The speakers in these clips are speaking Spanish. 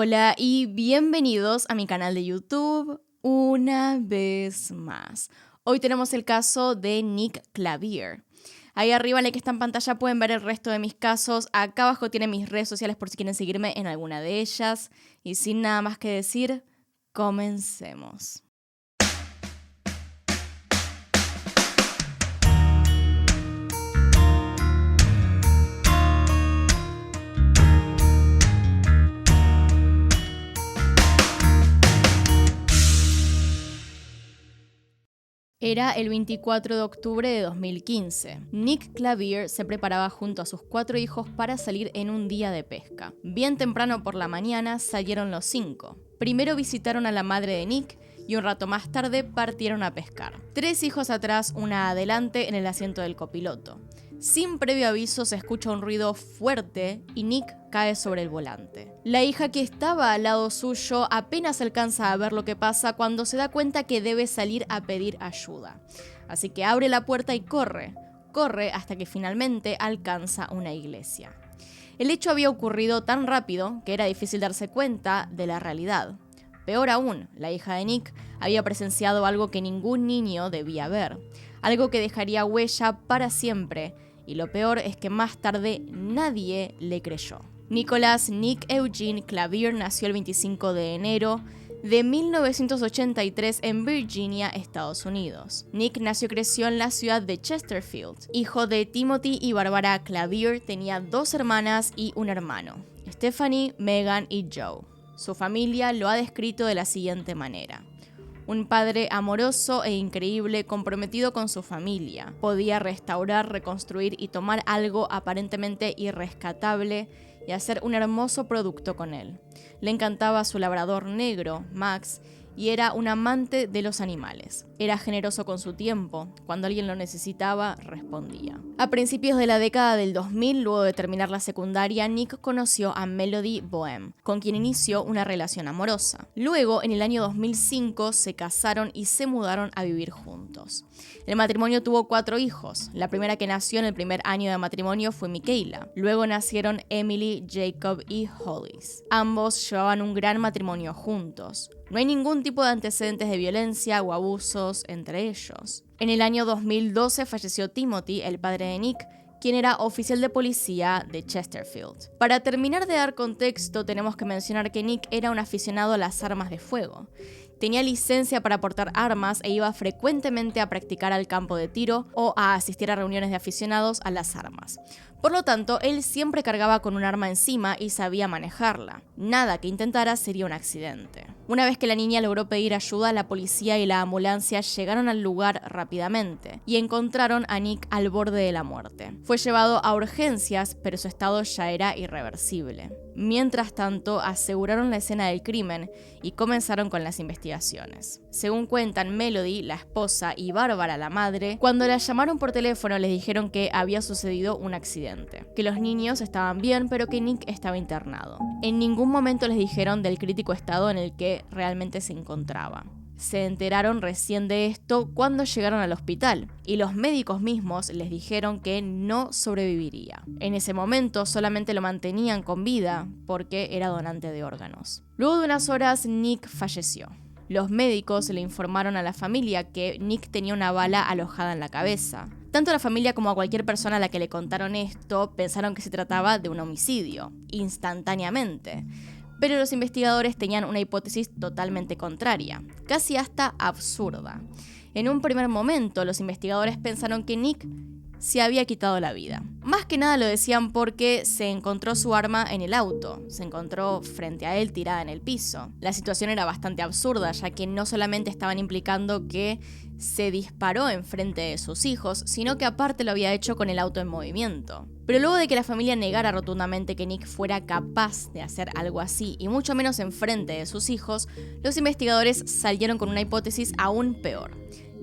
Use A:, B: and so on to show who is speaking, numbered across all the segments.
A: Hola y bienvenidos a mi canal de YouTube una vez más. Hoy tenemos el caso de Nick Clavier. Ahí arriba en el que está en pantalla pueden ver el resto de mis casos. Acá abajo tienen mis redes sociales por si quieren seguirme en alguna de ellas. Y sin nada más que decir, comencemos. Era el 24 de octubre de 2015. Nick Clavier se preparaba junto a sus 4 hijos para salir en un día de pesca. Bien temprano por la mañana salieron los 5. Primero visitaron a la madre de Nick y un rato más tarde partieron a pescar. 3 hijos atrás, una adelante en el asiento del copiloto. Sin previo aviso se escucha un ruido fuerte y Nick cae sobre el volante. La hija que estaba al lado suyo apenas alcanza a ver lo que pasa cuando se da cuenta que debe salir a pedir ayuda. Así que abre la puerta y corre hasta que finalmente alcanza una iglesia. El hecho había ocurrido tan rápido que era difícil darse cuenta de la realidad. Peor aún, la hija de Nick había presenciado algo que ningún niño debía ver, algo que dejaría huella para siempre. Y lo peor es que más tarde nadie le creyó. Nicholas Nick Eugene Clavier nació el 25 de enero de 1983 en Virginia, Estados Unidos. Nick nació y creció en la ciudad de Chesterfield. Hijo de Timothy y Barbara Clavier, tenía 2 hermanas y un hermano, Stephanie, Megan y Joe. Su familia lo ha descrito de la siguiente manera: un padre amoroso e increíble, comprometido con su familia. Podía restaurar, reconstruir y tomar algo aparentemente irrescatable y hacer un hermoso producto con él. Le encantaba su labrador negro, Max, y era un amante de los animales. Era generoso con su tiempo. Cuando alguien lo necesitaba, respondía. A principios de la década del 2000, luego de terminar la secundaria, Nick conoció a Melody Boehm, con quien inició una relación amorosa. Luego, en el año 2005, se casaron y se mudaron a vivir juntos. El matrimonio tuvo 4 hijos. La primera que nació en el primer año de matrimonio fue Michaela. Luego nacieron Emily, Jacob y Hollis. Ambos llevaban un gran matrimonio juntos. No hay ningún tipo de antecedentes de violencia o abusos entre ellos. En el año 2012 falleció Timothy, el padre de Nick, quien era oficial de policía de Chesterfield. Para terminar de dar contexto, tenemos que mencionar que Nick era un aficionado a las armas de fuego. Tenía licencia para portar armas e iba frecuentemente a practicar al campo de tiro o a asistir a reuniones de aficionados a las armas. Por lo tanto, él siempre cargaba con un arma encima y sabía manejarla. Nada que intentara sería un accidente. Una vez que la niña logró pedir ayuda, la policía y la ambulancia llegaron al lugar rápidamente y encontraron a Nick al borde de la muerte. Fue llevado a urgencias, pero su estado ya era irreversible. Mientras tanto, aseguraron la escena del crimen y comenzaron con las investigaciones. Según cuentan Melody, la esposa, y Bárbara, la madre, cuando la llamaron por teléfono les dijeron que había sucedido un accidente, que los niños estaban bien pero que Nick estaba internado. En ningún momento les dijeron del crítico estado en el que realmente se encontraba. Se enteraron recién de esto cuando llegaron al hospital y los médicos mismos les dijeron que no sobreviviría. En ese momento solamente lo mantenían con vida porque era donante de órganos. Luego de unas horas, Nick falleció. Los médicos le informaron a la familia que Nick tenía una bala alojada en la cabeza. Tanto la familia como a cualquier persona a la que le contaron esto pensaron que se trataba de un homicidio, instantáneamente. Pero los investigadores tenían una hipótesis totalmente contraria, casi hasta absurda. En un primer momento, los investigadores pensaron que Nick se había quitado la vida. Más que nada lo decían porque se encontró su arma en el auto, se encontró frente a él tirada en el piso. La situación era bastante absurda, ya que no solamente estaban implicando que se disparó enfrente de sus hijos, sino que aparte lo había hecho con el auto en movimiento. Pero luego de que la familia negara rotundamente que Nick fuera capaz de hacer algo así, y mucho menos enfrente de sus hijos, los investigadores salieron con una hipótesis aún peor: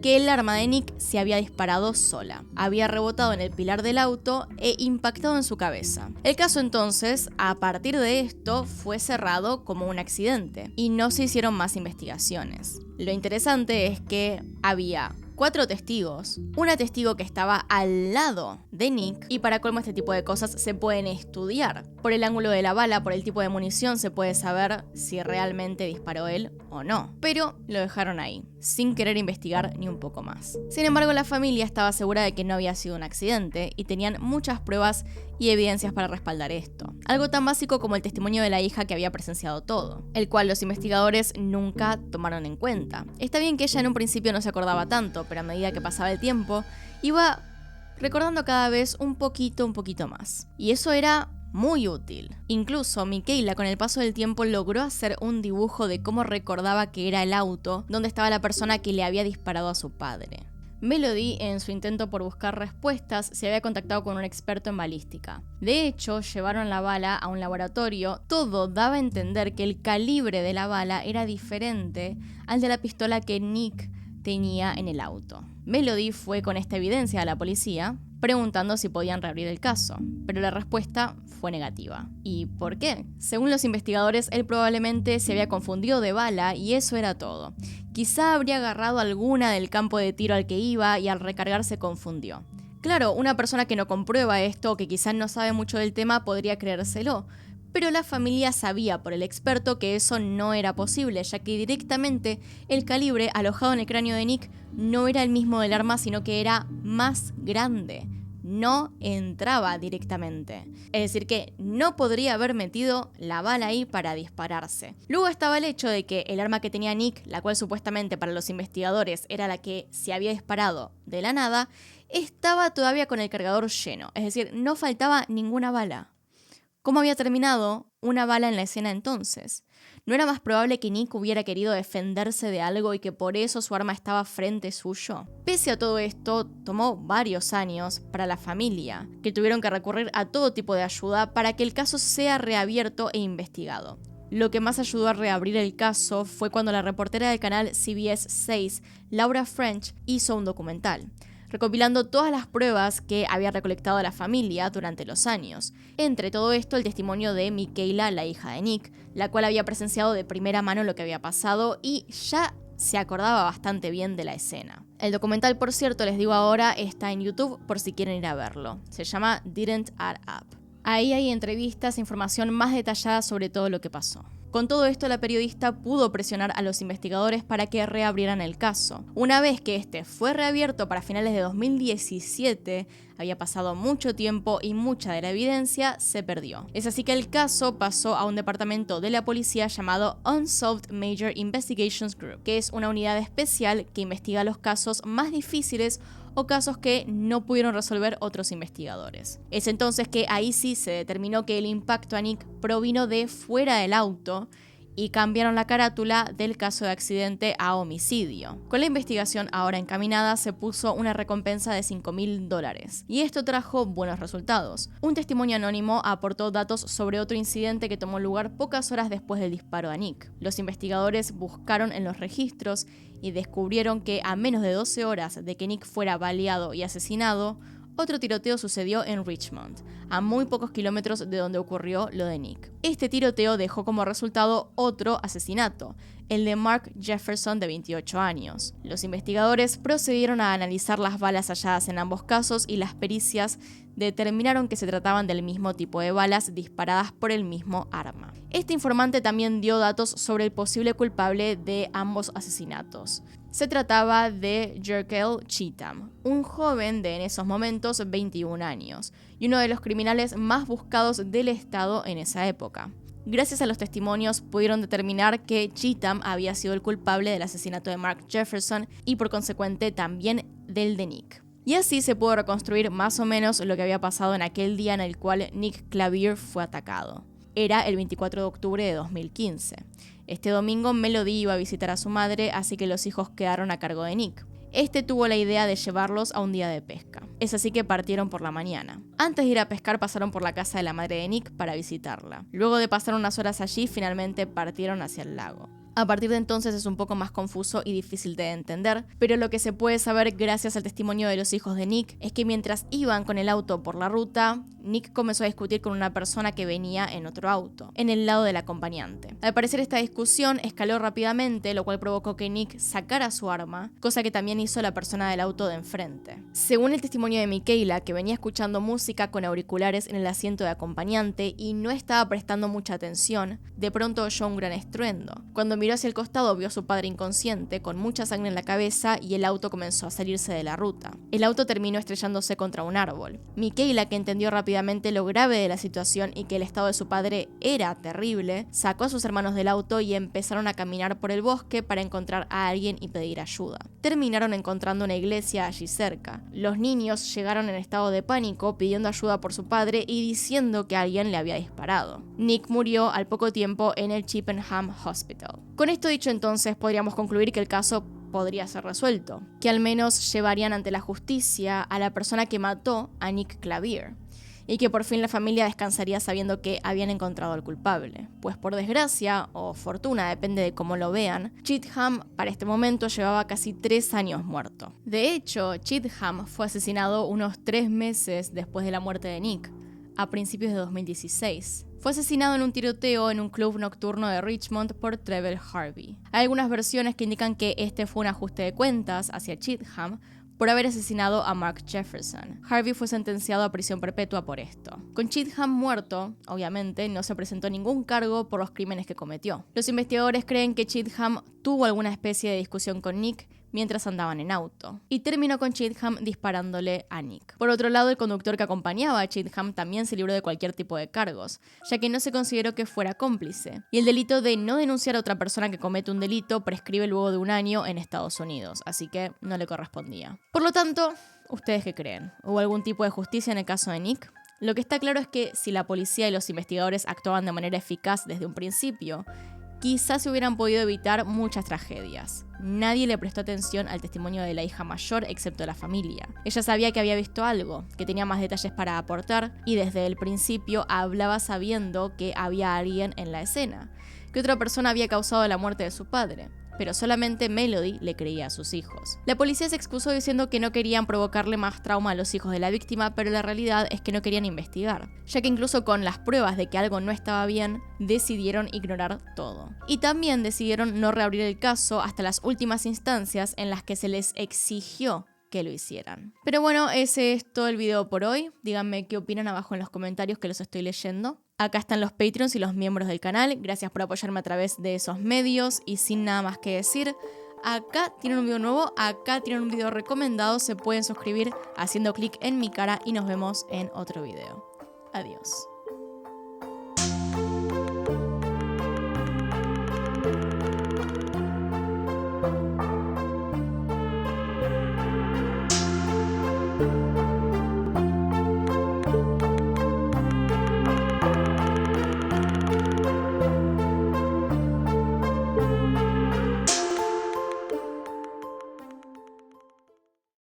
A: que el arma de Nick se había disparado sola, había rebotado en el pilar del auto e impactado en su cabeza. El caso entonces, a partir de esto, fue cerrado como un accidente y no se hicieron más investigaciones. Lo interesante es que había 4 testigos, una testigo que estaba al lado de Nick, y para colmo este tipo de cosas se pueden estudiar. Por el ángulo de la bala, por el tipo de munición, se puede saber si realmente disparó él o no. Pero lo dejaron ahí, sin querer investigar ni un poco más. Sin embargo, la familia estaba segura de que no había sido un accidente y tenían muchas pruebas y evidencias para respaldar esto. Algo tan básico como el testimonio de la hija que había presenciado todo, el cual los investigadores nunca tomaron en cuenta. Está bien que ella en un principio no se acordaba tanto, pero a medida que pasaba el tiempo, iba recordando cada vez un poquito más. Y eso era muy útil. Incluso Michaela, con el paso del tiempo, logró hacer un dibujo de cómo recordaba que era el auto donde estaba la persona que le había disparado a su padre. Melody, en su intento por buscar respuestas, se había contactado con un experto en balística. De hecho, llevaron la bala a un laboratorio. Todo daba a entender que el calibre de la bala era diferente al de la pistola que Nick tenía en el auto. Melody fue con esta evidencia a la policía, preguntando si podían reabrir el caso, pero la respuesta fue negativa. ¿Y por qué? Según los investigadores, él probablemente se había confundido de bala y eso era todo. Quizá habría agarrado alguna del campo de tiro al que iba y al recargar se confundió. Claro, una persona que no comprueba esto o que quizás no sabe mucho del tema podría creérselo, pero la familia sabía por el experto que eso no era posible, ya que directamente el calibre alojado en el cráneo de Nick no era el mismo del arma, sino que era más grande. No entraba directamente. Es decir, que no podría haber metido la bala ahí para dispararse. Luego estaba el hecho de que el arma que tenía Nick, la cual supuestamente para los investigadores era la que se había disparado de la nada, estaba todavía con el cargador lleno. Es decir, no faltaba ninguna bala. ¿Cómo había terminado una bala en la escena entonces? ¿No era más probable que Nick hubiera querido defenderse de algo y que por eso su arma estaba frente suyo? Pese a todo esto, tomó varios años para la familia, que tuvieron que recurrir a todo tipo de ayuda para que el caso sea reabierto e investigado. Lo que más ayudó a reabrir el caso fue cuando la reportera del canal CBS 6, Laura French, hizo un documental, recopilando todas las pruebas que había recolectado la familia durante los años. Entre todo esto, el testimonio de Michaela, la hija de Nick, la cual había presenciado de primera mano lo que había pasado y ya se acordaba bastante bien de la escena. El documental, por cierto, les digo ahora, está en YouTube por si quieren ir a verlo. Se llama Didn't Add Up. Ahí hay entrevistas e información más detallada sobre todo lo que pasó. Con todo esto, la periodista pudo presionar a los investigadores para que reabrieran el caso. Una vez que este fue reabierto para finales de 2017, había pasado mucho tiempo y mucha de la evidencia se perdió. Es así que el caso pasó a un departamento de la policía llamado Unsolved Major Investigations Group, que es una unidad especial que investiga los casos más difíciles o casos que no pudieron resolver otros investigadores. Es entonces que ahí sí se determinó que el impacto a Nick provino de fuera del auto y cambiaron la carátula del caso de accidente a homicidio. Con la investigación ahora encaminada, se puso una recompensa de $5.000 y esto trajo buenos resultados. Un testimonio anónimo aportó datos sobre otro incidente que tomó lugar pocas horas después del disparo a Nick. Los investigadores buscaron en los registros y descubrieron que a menos de 12 horas de que Nick fuera baleado y asesinado, otro tiroteo sucedió en Richmond, a muy pocos kilómetros de donde ocurrió lo de Nick. Este tiroteo dejó como resultado otro asesinato, el de Mark Jefferson de 28 años. Los investigadores procedieron a analizar las balas halladas en ambos casos y las pericias determinaron que se trataban del mismo tipo de balas disparadas por el mismo arma. Este informante también dio datos sobre el posible culpable de ambos asesinatos. Se trataba de Jerkel Cheatham, un joven de en esos momentos 21 años, y uno de los criminales más buscados del estado en esa época. Gracias a los testimonios pudieron determinar que Cheatham había sido el culpable del asesinato de Mark Jefferson y por consecuente también del de Nick. Y así se pudo reconstruir más o menos lo que había pasado en aquel día en el cual Nick Clavier fue atacado. Era el 24 de octubre de 2015. Este domingo Melody iba a visitar a su madre, así que los hijos quedaron a cargo de Nick. Este tuvo la idea de llevarlos a un día de pesca. Es así que partieron por la mañana. Antes de ir a pescar pasaron por la casa de la madre de Nick para visitarla. Luego de pasar unas horas allí, finalmente partieron hacia el lago. A partir de entonces es un poco más confuso y difícil de entender, pero lo que se puede saber gracias al testimonio de los hijos de Nick es que mientras iban con el auto por la ruta, Nick comenzó a discutir con una persona que venía en otro auto, en el lado del acompañante. Al parecer esta discusión escaló rápidamente, lo cual provocó que Nick sacara su arma, cosa que también hizo la persona del auto de enfrente. Según el testimonio de Michaela, que venía escuchando música con auriculares en el asiento de acompañante y no estaba prestando mucha atención, de pronto oyó un gran estruendo. Cuando miró hacia el costado vio a su padre inconsciente, con mucha sangre en la cabeza, y el auto comenzó a salirse de la ruta. El auto terminó estrellándose contra un árbol. Michaela, que entendió rápidamente lo grave de la situación y que el estado de su padre era terrible, sacó a sus hermanos del auto y empezaron a caminar por el bosque para encontrar a alguien y pedir ayuda. Terminaron encontrando una iglesia allí cerca. Los niños llegaron en estado de pánico pidiendo ayuda por su padre y diciendo que alguien le había disparado. Nick murió al poco tiempo en el Chippenham Hospital. Con esto dicho, entonces podríamos concluir que el caso podría ser resuelto, que al menos llevarían ante la justicia a la persona que mató a Nick Clavier, y que por fin la familia descansaría sabiendo que habían encontrado al culpable. Pues por desgracia, o fortuna, depende de cómo lo vean, Cheatham para este momento llevaba casi 3 años muerto. De hecho, Cheatham fue asesinado unos 3 meses después de la muerte de Nick, a principios de 2016. Fue asesinado en un tiroteo en un club nocturno de Richmond por Trevor Harvey. Hay algunas versiones que indican que este fue un ajuste de cuentas hacia Cheatham por haber asesinado a Mark Jefferson. Harvey fue sentenciado a prisión perpetua por esto. Con Cheatham muerto, obviamente, no se presentó ningún cargo por los crímenes que cometió. Los investigadores creen que Cheatham tuvo alguna especie de discusión con Nick mientras andaban en auto, y terminó con Cheatham disparándole a Nick. Por otro lado, el conductor que acompañaba a Cheatham también se libró de cualquier tipo de cargos, ya que no se consideró que fuera cómplice, y el delito de no denunciar a otra persona que comete un delito prescribe luego de 1 año en Estados Unidos, así que no le correspondía. Por lo tanto, ¿ustedes qué creen? ¿Hubo algún tipo de justicia en el caso de Nick? Lo que está claro es que si la policía y los investigadores actuaban de manera eficaz desde un principio, quizás se hubieran podido evitar muchas tragedias. Nadie le prestó atención al testimonio de la hija mayor excepto la familia. Ella sabía que había visto algo, que tenía más detalles para aportar, y desde el principio hablaba sabiendo que había alguien en la escena, que otra persona había causado la muerte de su padre. Pero solamente Melody le creía a sus hijos. La policía se excusó diciendo que no querían provocarle más trauma a los hijos de la víctima, pero la realidad es que no querían investigar, ya que incluso con las pruebas de que algo no estaba bien, decidieron ignorar todo. Y también decidieron no reabrir el caso hasta las últimas instancias en las que se les exigió que lo hicieran. Pero bueno, ese es todo el video por hoy. Díganme qué opinan abajo en los comentarios, que los estoy leyendo. Acá están los Patreons y los miembros del canal. Gracias por apoyarme a través de esos medios. Y sin nada más que decir, acá tienen un video nuevo, acá tienen un video recomendado. Se pueden suscribir haciendo clic en mi cara y nos vemos en otro video. Adiós.